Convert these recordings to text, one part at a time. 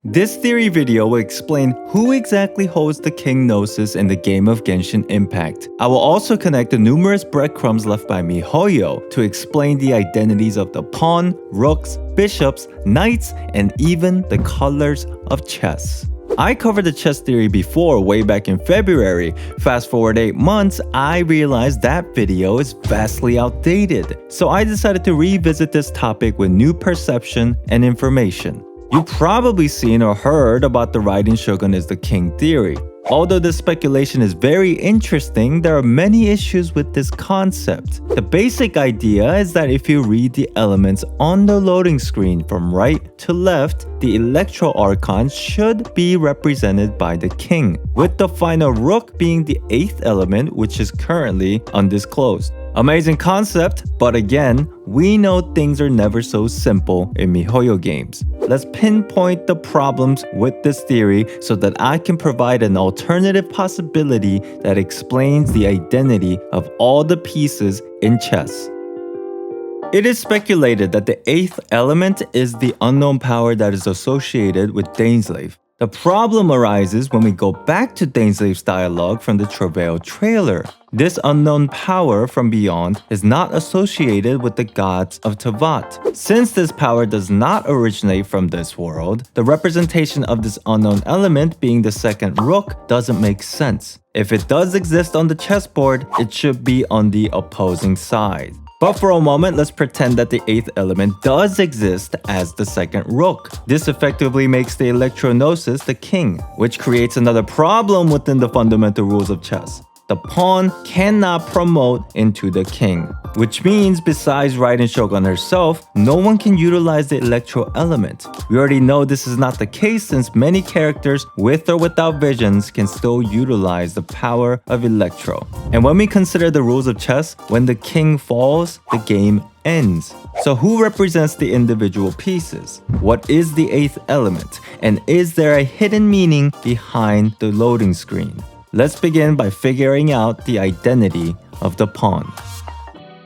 This theory video will explain who exactly holds the King Gnosis in the game of Genshin Impact. I will also connect the numerous breadcrumbs left by miHoYo to explain the identities of the pawn, rooks, bishops, knights, and even the colors of chess. I covered the chess theory before way back in February. Fast forward 8 months, I realized that video is vastly outdated. So I decided to revisit this topic with new perception and information. You've probably seen or heard about the Raiden Shogun is the king theory. Although this speculation is very interesting, there are many issues with this concept. The basic idea is that if you read the elements on the loading screen from right to left, the electro archons should be represented by the king, with the final rook being the 8th element, which is currently undisclosed. Amazing concept, but again, we know things are never so simple in miHoYo games. Let's pinpoint the problems with this theory so that I can provide an alternative possibility that explains the identity of all the pieces in chess. It is speculated that the 8th element is the unknown power that is associated with Dainsleif. The problem arises when we go back to Dainsleif's dialogue from the Travail trailer. This unknown power from beyond is not associated with the gods of Teyvat. Since this power does not originate from this world, the representation of this unknown element being the second rook doesn't make sense. If it does exist on the chessboard, it should be on the opposing side. But for a moment, let's pretend that the 8th element does exist as the second rook. This effectively makes the Gnosis the king, which creates another problem within the fundamental rules of chess. The pawn cannot promote into the king, which means besides Raiden Shogun herself, no one can utilize the electro element. We already know this is not the case since many characters with or without visions can still utilize the power of electro. And when we consider the rules of chess, when the king falls, the game ends. So who represents the individual pieces? What is the 8th element? And is there a hidden meaning behind the loading screen? Let's begin by figuring out the identity of the pawn.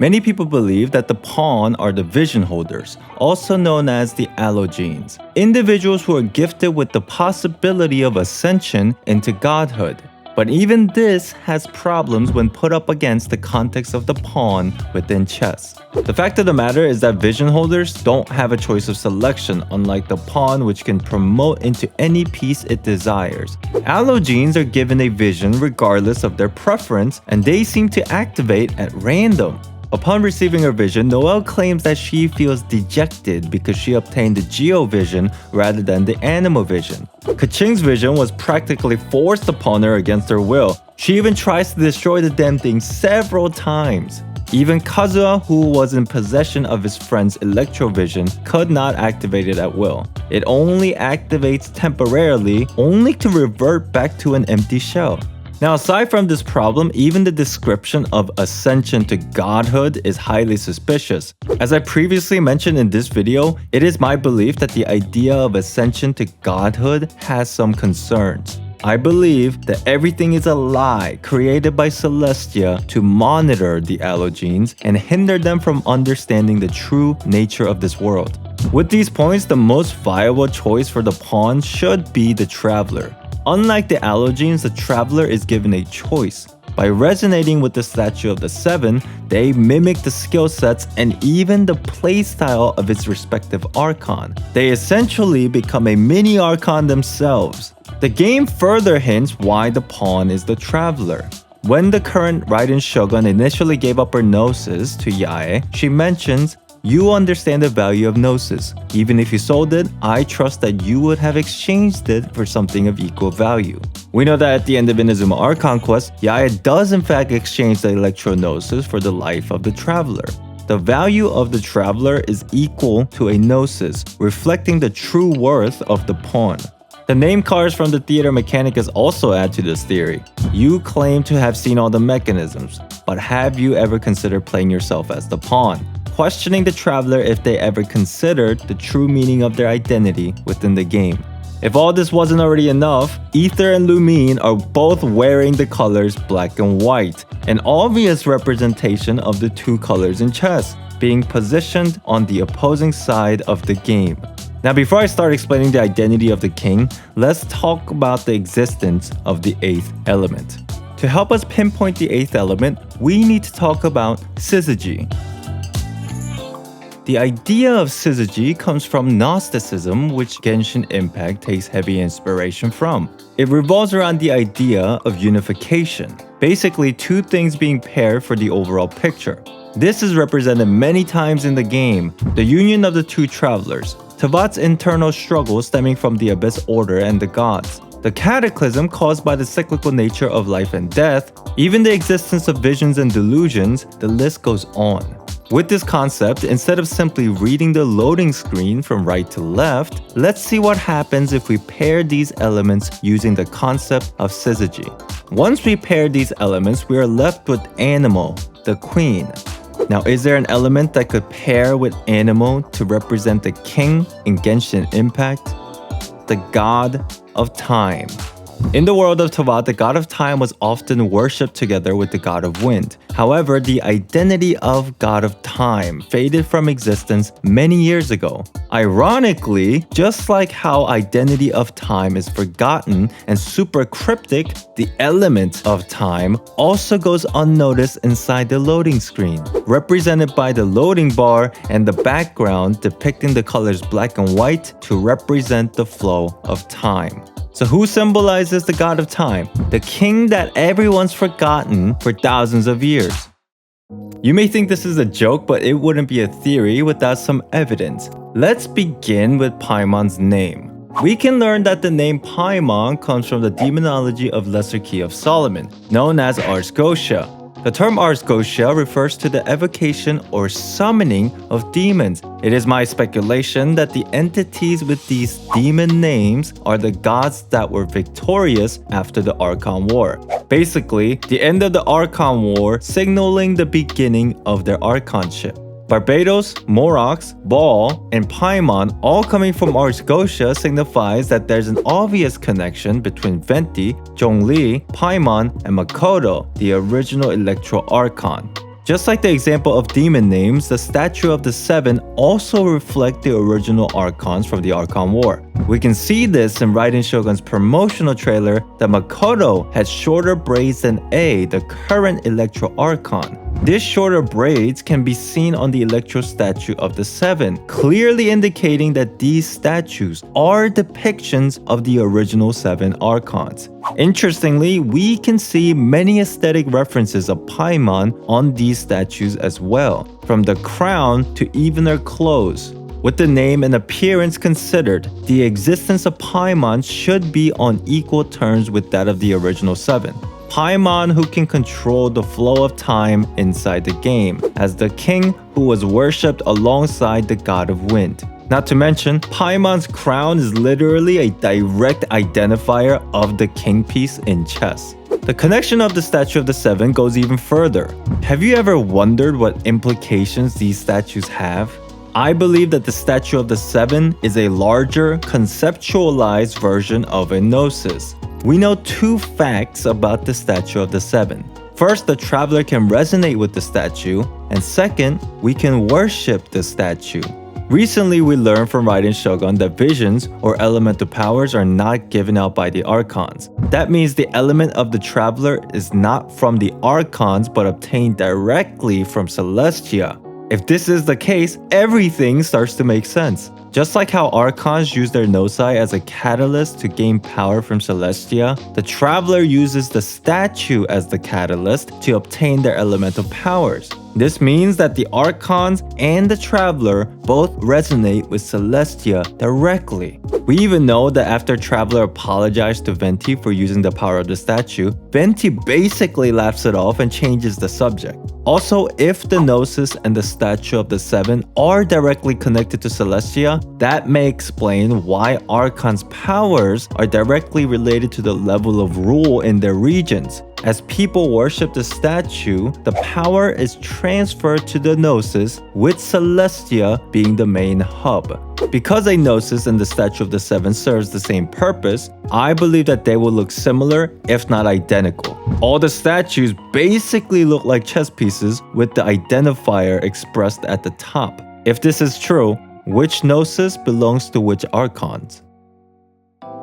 Many people believe that the pawn are the vision holders, also known as the Archons, individuals who are gifted with the possibility of ascension into godhood. But even this has problems when put up against the context of the pawn within chess. The fact of the matter is that vision holders don't have a choice of selection, unlike the pawn, which can promote into any piece it desires. Archons are given a vision regardless of their preference, and they seem to activate at random. Upon receiving her vision, Noelle claims that she feels dejected because she obtained the Geo vision rather than the Anima vision. Keqing's vision was practically forced upon her against her will. She even tries to destroy the damn thing several times. Even Kazuha, who was in possession of his friend's Electrovision, could not activate it at will. It only activates temporarily, only to revert back to an empty shell. Now, aside from this problem, even the description of ascension to godhood is highly suspicious. As I previously mentioned in this video, it is my belief that the idea of ascension to godhood has some concerns. I believe that everything is a lie created by Celestia to monitor the Archons and hinder them from understanding the true nature of this world. With these points, the most viable choice for the pawn should be the Traveler. Unlike the Archons, the Traveler is given a choice. By resonating with the Statue of the Seven, they mimic the skill sets and even the playstyle of its respective Archon. They essentially become a mini Archon themselves. The game further hints why the pawn is the Traveler. When the current Raiden Shogun initially gave up her Gnosis to Yae, she mentions, "You understand the value of Gnosis. Even if you sold it, I trust that you would have exchanged it for something of equal value." We know that at the end of Inazuma Archon Quest, Yae does in fact exchange the Electro Gnosis for the life of the Traveler. The value of the Traveler is equal to a Gnosis, reflecting the true worth of the pawn. The name cards from the theater mechanicus also add to this theory. You claim to have seen all the mechanisms, but have you ever considered playing yourself as the pawn? Questioning the Traveler if they ever considered the true meaning of their identity within the game. If all this wasn't already enough, Aether and Lumine are both wearing the colors black and white, an obvious representation of the two colors in chess, being positioned on the opposing side of the game. Now, before I start explaining the identity of the king, let's talk about the existence of the 8th element. To help us pinpoint the 8th element, we need to talk about syzygy. The idea of syzygy comes from Gnosticism, which Genshin Impact takes heavy inspiration from. It revolves around the idea of unification, basically two things being paired for the overall picture. This is represented many times in the game, the union of the two travelers, Teyvat's internal struggle stemming from the Abyss Order and the gods, the cataclysm caused by the cyclical nature of life and death, even the existence of visions and delusions, the list goes on. With this concept, instead of simply reading the loading screen from right to left, let's see what happens if we pair these elements using the concept of syzygy. Once we pair these elements, we are left with Anemo, the queen. Now, is there an element that could pair with Anemo to represent the king in Genshin Impact? The god of time. In the world of Teyvat, the god of time was often worshipped together with the god of wind. However, the identity of god of time faded from existence many years ago. Ironically, just like how identity of time is forgotten and super cryptic, the element of time also goes unnoticed inside the loading screen, represented by the loading bar and the background depicting the colors black and white to represent the flow of time. So who symbolizes the god of time? The king that everyone's forgotten for thousands of years. You may think this is a joke, but it wouldn't be a theory without some evidence. Let's begin with Paimon's name. We can learn that the name Paimon comes from the demonology of Lesser Key of Solomon, known as Ars Goetia. The term Ars Goetia refers to the evocation or summoning of demons. It is my speculation that the entities with these demon names are the gods that were victorious after the Archon War. Basically, the end of the Archon War signaling the beginning of their archonship. Barbados, Morox, Baal, and Paimon, all coming from Ars Goetia, signifies that there's an obvious connection between Venti, Zhongli, Paimon, and Makoto, the original Electro Archon. Just like the example of demon names, the statue of the Seven also reflect the original Archons from the Archon War. We can see this in Raiden Shogun's promotional trailer that Makoto had shorter braids than A, the current Electro Archon. These shorter braids can be seen on the Electro statue of the Seven, clearly indicating that these statues are depictions of the original Seven Archons. Interestingly, we can see many aesthetic references of Paimon on these statues as well, from the crown to even their clothes. With the name and appearance considered, the existence of Paimon should be on equal terms with that of the original Seven. Paimon, who can control the flow of time inside the game, as the king who was worshipped alongside the god of wind. Not to mention, Paimon's crown is literally a direct identifier of the king piece in chess. The connection of the Statue of the Seven goes even further. Have you ever wondered what implications these statues have? I believe that the Statue of the Seven is a larger, conceptualized version of a Gnosis. We know two facts about the Statue of the Seven. First, the traveler can resonate with the statue, and second, we can worship the statue. Recently, we learned from Raiden Shogun that visions or elemental powers are not given out by the Archons. That means the element of the traveler is not from the Archons but obtained directly from Celestia. If this is the case, everything starts to make sense. Just like how Archons use their Gnosi as a catalyst to gain power from Celestia, the Traveler uses the statue as the catalyst to obtain their elemental powers. This means that the Archons and the Traveler both resonate with Celestia directly. We even know that after Traveler apologized to Venti for using the power of the statue, Venti basically laughs it off and changes the subject. Also, if the Gnosis and the Statue of the Seven are directly connected to Celestia, that may explain why Archon's powers are directly related to the level of rule in their regions. As people worship the statue, the power is transferred to the Gnosis, with Celestia being the main hub. Because a Gnosis and the Statue of the Seven serves the same purpose, I believe that they will look similar, if not identical. All the statues basically look like chess pieces with the identifier expressed at the top. If this is true, which Gnosis belongs to which Archons.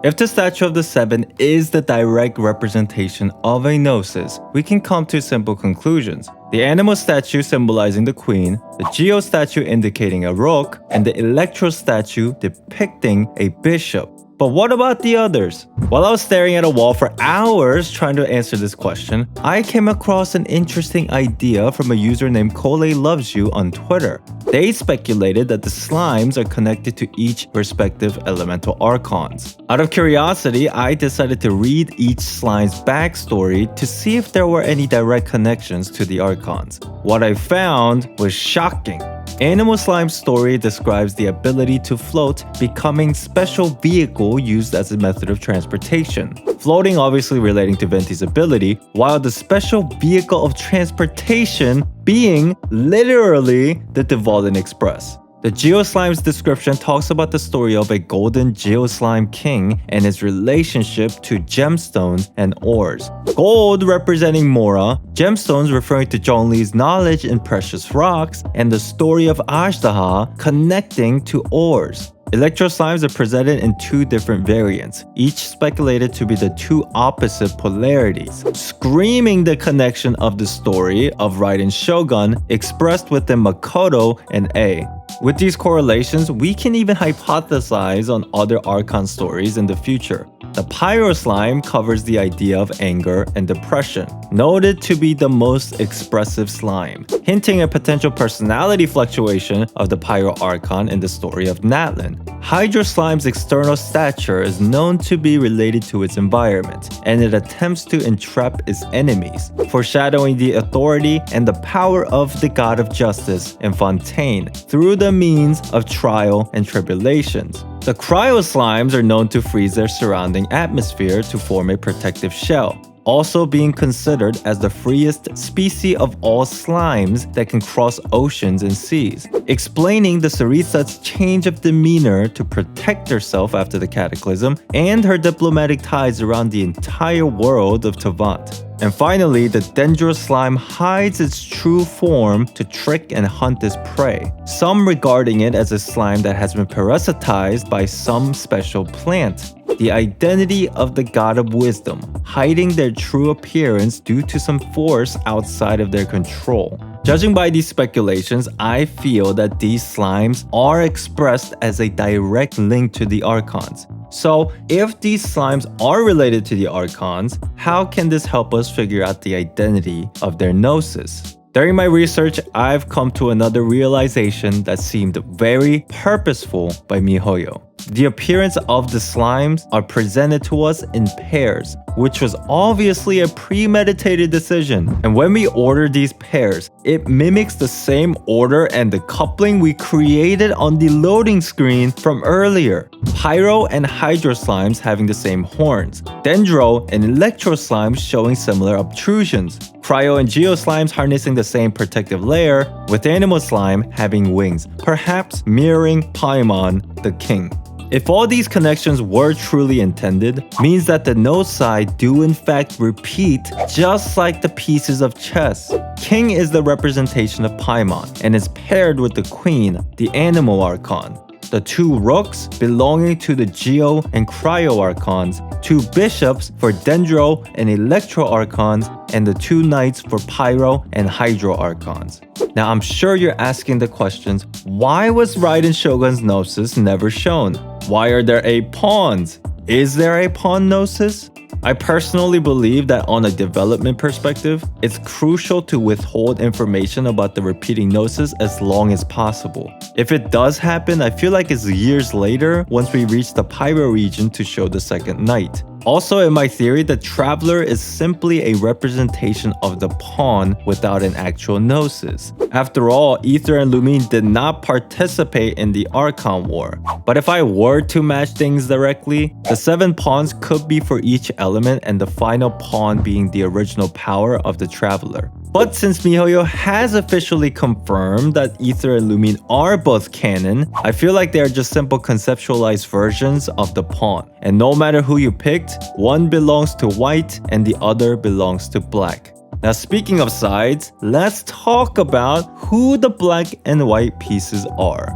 If the Statue of the Seven is the direct representation of a Gnosis, we can come to simple conclusions. The animal statue symbolizing the queen, the Geo statue indicating a rook, and the Electro statue depicting a bishop. But what about the others? While I was staring at a wall for hours trying to answer this question, I came across an interesting idea from a user named Cole Loves You on Twitter. They speculated that the slimes are connected to each respective elemental archons. Out of curiosity, I decided to read each slime's backstory to see if there were any direct connections to the archons. What I found was shocking. Animal Slime's story describes the ability to float becoming special vehicle used as a method of transportation. Floating obviously relating to Venti's ability, while the special vehicle of transportation being literally the Dvalin Express. The Geoslime's description talks about the story of a golden Geoslime king and his relationship to gemstones and ores. Gold representing Mora, gemstones referring to Zhongli's knowledge in precious rocks, and the story of Ashtaha connecting to ores. Electro slimes are presented in two different variants, each speculated to be the two opposite polarities, screaming the connection of the story of Raiden Shogun expressed within Makoto and A. With these correlations, we can even hypothesize on other Archon stories in the future. The Pyro Slime covers the idea of anger and depression, noted to be the most expressive slime, hinting at potential personality fluctuation of the Pyro Archon in the story of Natlin. Hydro Slime's external stature is known to be related to its environment, and it attempts to entrap its enemies, foreshadowing the authority and the power of the god of justice in Fontaine through the means of trial and tribulations. The Cryo Slimes are known to freeze their surrounding atmosphere to form a protective shell, also being considered as the freest species of all slimes that can cross oceans and seas, explaining the Tsaritsa's change of demeanor to protect herself after the cataclysm and her diplomatic ties around the entire world of Teyvat. And finally, the Dendro slime hides its true form to trick and hunt its prey, some regarding it as a slime that has been parasitized by some special plant. The identity of the god of wisdom, hiding their true appearance due to some force outside of their control. Judging by these speculations, I feel that these slimes are expressed as a direct link to the Archons. So, if these slimes are related to the Archons, how can this help us figure out the identity of their Gnosis? During my research, I've come to another realization that seemed very purposeful by miHoYo. The appearance of the slimes are presented to us in pairs, which was obviously a premeditated decision. And when we order these pairs, it mimics the same order and the coupling we created on the loading screen from earlier. Pyro and Hydro slimes having the same horns, Dendro and Electro slimes showing similar obtrusions, Cryo and Geo slimes harnessing the same protective layer, with Animal slime having wings, perhaps mirroring Paimon, the king. If all these connections were truly intended, means that the Gnosi do in fact repeat just like the pieces of chess. King is the representation of Paimon and is paired with the queen, the animal archon. The two rooks belonging to the Geo and Cryo archons, two bishops for Dendro and Electro archons, and the two knights for Pyro and Hydro archons. Now I'm sure you're asking the questions, why was Raiden Shogun's Gnosis never shown? Why are there 8 pawns? Is there a pawn Gnosis? I personally believe that on a development perspective, it's crucial to withhold information about the repeating Gnosis as long as possible. If it does happen, I feel like it's years later once we reach the Pyro region to show the second knight. Also, in my theory, the Traveler is simply a representation of the pawn without an actual Gnosis. After all, Aether and Lumine did not participate in the Archon War. But if I were to match things directly, the 7 pawns could be for each element and the final pawn being the original power of the Traveler. But since miHoYo has officially confirmed that Aether and Lumine are both canon, I feel like they are just simple conceptualized versions of the pawn. And no matter who you picked, one belongs to white and the other belongs to black. Now speaking of sides, let's talk about who the black and white pieces are.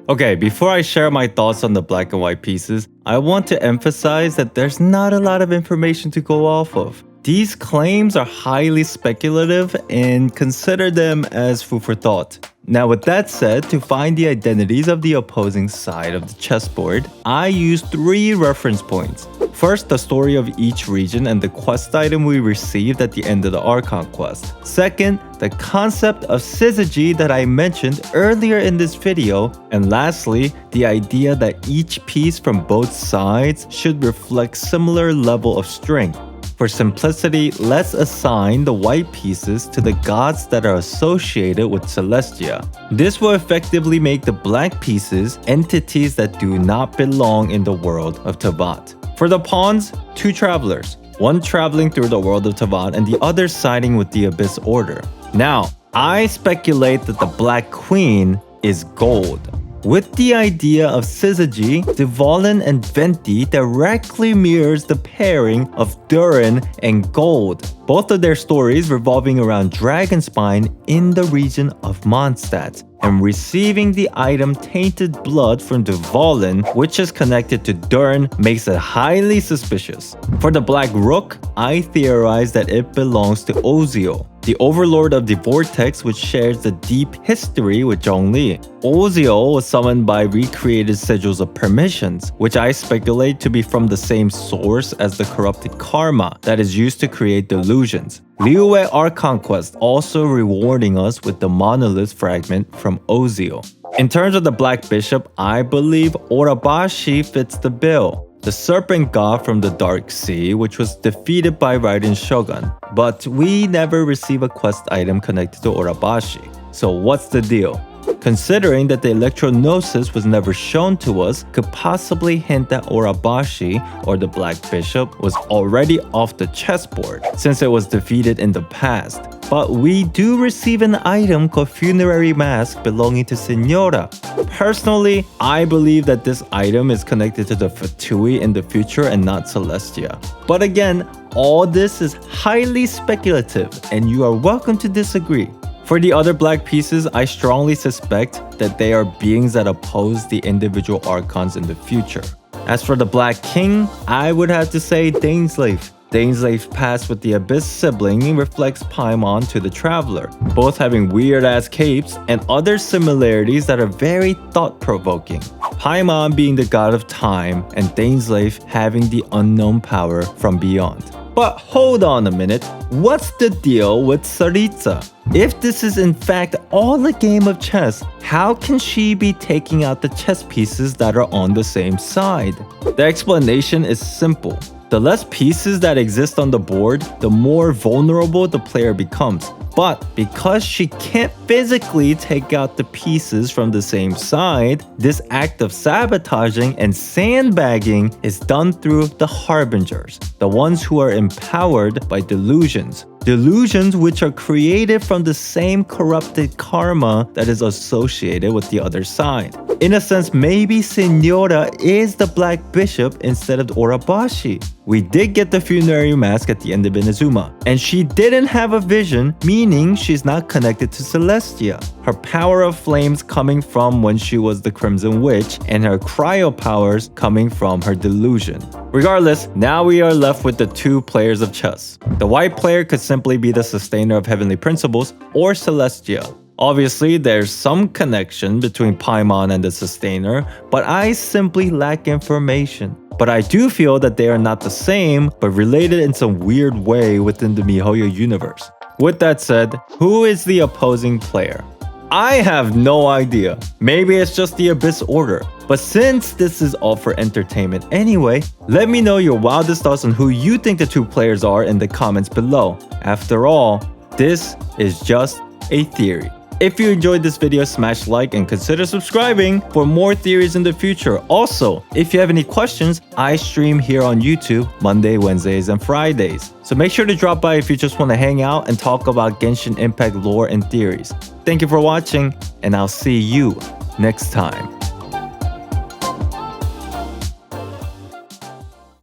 Okay, before I share my thoughts on the black and white pieces, I want to emphasize that there's not a lot of information to go off of. These claims are highly speculative and consider them as food for thought. Now with that said, to find the identities of the opposing side of the chessboard, I used 3 reference points. First, the story of each region and the quest item we received at the end of the Archon quest. Second, the concept of syzygy that I mentioned earlier in this video. And lastly, the idea that each piece from both sides should reflect similar level of strength. For simplicity, let's assign the white pieces to the gods that are associated with Celestia. This will effectively make the black pieces entities that do not belong in the world of Teyvat. For the pawns, 2 travelers, one traveling through the world of Teyvat and the other siding with the Abyss Order. Now, I speculate that the Black Queen is gold. With the idea of syzygy, Dvalin and Venti directly mirrors the pairing of Durin and Gold, both of their stories revolving around Dragonspine in the region of Mondstadt, and receiving the item Tainted Blood from Dvalin, which is connected to Durin, makes it highly suspicious. For the Black Rook, I theorize that it belongs to Ozio, the overlord of the Vortex, which shares the deep history with Zhongli. Ozio was summoned by recreated sigils of permissions, which I speculate to be from the same source as the corrupted karma that is used to create delusions. Liyue Archon quest also rewarding us with the monolith fragment from Ozio. In terms of the Black Bishop, I believe Urabashi fits the bill. The serpent god from the Dark Sea, which was defeated by Raiden Shogun. But we never receive a quest item connected to Urabashi. So what's the deal? Considering that the Electro-Gnosis was never shown to us, could possibly hint that Urabashi, or the Black Bishop, was already off the chessboard, since it was defeated in the past. But we do receive an item called Funerary Mask belonging to Senora. Personally, I believe that this item is connected to the Fatui in the future and not Celestia. But again, all this is highly speculative, and you are welcome to disagree. For the other black pieces, I strongly suspect that they are beings that oppose the individual Archons in the future. As for the Black King, I would have to say Dainsleif. Dainsleif's past with the Abyss sibling reflects Paimon to the Traveler, both having weird-ass capes and other similarities that are very thought-provoking. Paimon being the god of time and Dainsleif having the unknown power from beyond. But hold on a minute, what's the deal with Tsaritsa? If this is in fact all a game of chess, how can she be taking out the chess pieces that are on the same side? The explanation is simple. The less pieces that exist on the board, the more vulnerable the player becomes. But because she can't physically take out the pieces from the same side, this act of sabotaging and sandbagging is done through the Harbingers, the ones who are empowered by delusions. Delusions which are created from the same corrupted karma that is associated with the other side. In a sense, maybe Senora is the Black Bishop instead of Urabashi. We did get the Funerary Mask at the end of Inazuma, and she didn't have a vision, meaning she's not connected to Celestia. Her power of flames coming from when she was the Crimson Witch, and her cryo powers coming from her delusion. Regardless, now we are left with the 2 players of chess. The white player could simply be the sustainer of heavenly principles or Celestia. Obviously, there's some connection between Paimon and the sustainer, but I simply lack information. But I do feel that they are not the same, but related in some weird way within the miHoYo universe. With that said, who is the opposing player? I have no idea. Maybe it's just the Abyss Order. But since this is all for entertainment anyway, let me know your wildest thoughts on who you think the 2 players are in the comments below. After all, this is just a theory. If you enjoyed this video, smash like and consider subscribing for more theories in the future. Also, if you have any questions, I stream here on YouTube Monday, Wednesdays, and Fridays. So make sure to drop by if you just want to hang out and talk about Genshin Impact lore and theories. Thank you for watching, and I'll see you next time.